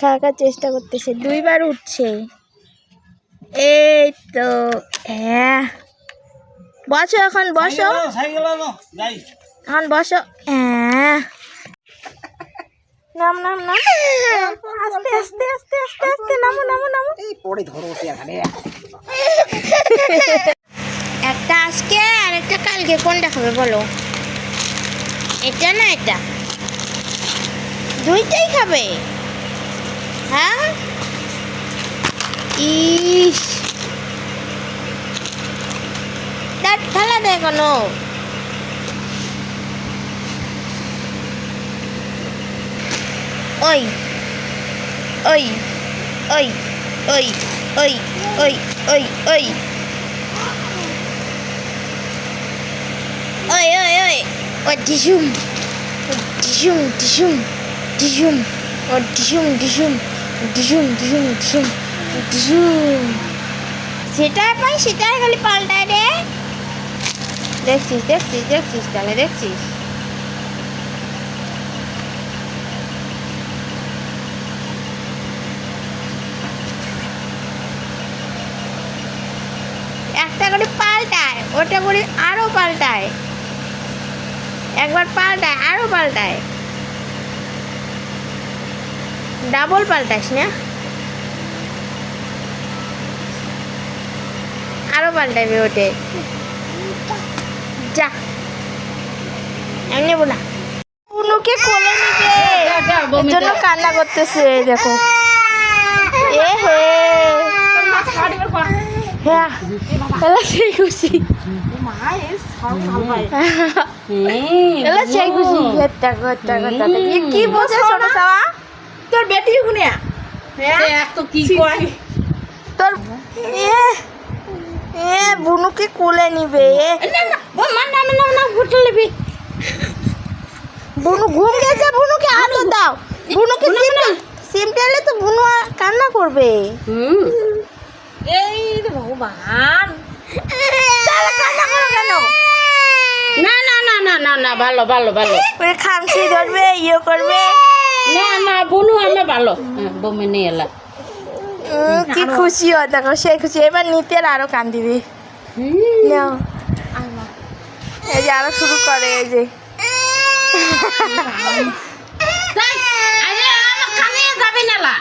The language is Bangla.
খাওয়ার চেষ্টা করতেছে, দুইবার উঠছে। এই তো হ্যাঁ, বসো এখন, বসো এখন, বসো। হ্যাঁ, নাম নাম নাম, আস্তে আস্তে আস্তে আস্তে আস্তে নামো নামো নামো। একটা আজকে আর একটা কালকে, কোনটা খাবে বলো? এটা না এটা, দুইটাই খাবে? হ্যাঁ, ইস, দাঁত ফেলা দেয় কোনো। ওই ওই ওই ওই ওই ওই ওই ওই ওই ওই ওই ও ডিসুম ডিসুম ডিসুম ডিসুম ও ডিসুম ডিসুম ডিসুম ডিসুম ডিসুম ডিসুম, সেটা পাই সেটাই খালি পাল্টায় রে। দেখছিস দেখছিস দেখছিস, তাহলে দেখছিস। একটা করে পাল্টায়, ওটা করে আরো পাল্টায়, একবার পাল্টায় আরো পাল্টায়, ডাবল পাল্টাস না, আরো পাল্টাবে ওটে। যা, আমি নেবো না। বুনুকে কোলে নিবে, এর জন্য কান্না করতেছে। দেখো, এ হে হ্যাঁ, এলা সেই খুশি, এলা সেই খুশি। কি বলছে ছোট সাওয়া? তোর বেটি গুনিয়া তো কি কয় তোর? এ বুনুকে কোলে নিবে, বুনু ঘুম গেছে, বুনুকে আদর দাও, বুনুকে সিমটেলে তো বুনু কান্না করবে। এই ভগবান, তাহলে কান্না করো কেন? না না না না না না, ভালো ভালো ভালো, ওই খামচি ধরবে, ইয়ে করবে। না না বুনু আমি ভালো, বমি নিয়ে এলা। কি খুশি হয় দেখো, সেই খুশি। এবার নিতে আরো কান দিবি। নাও, এই যে আরো শুরু করে, এই যে আমার কানে যাবি না।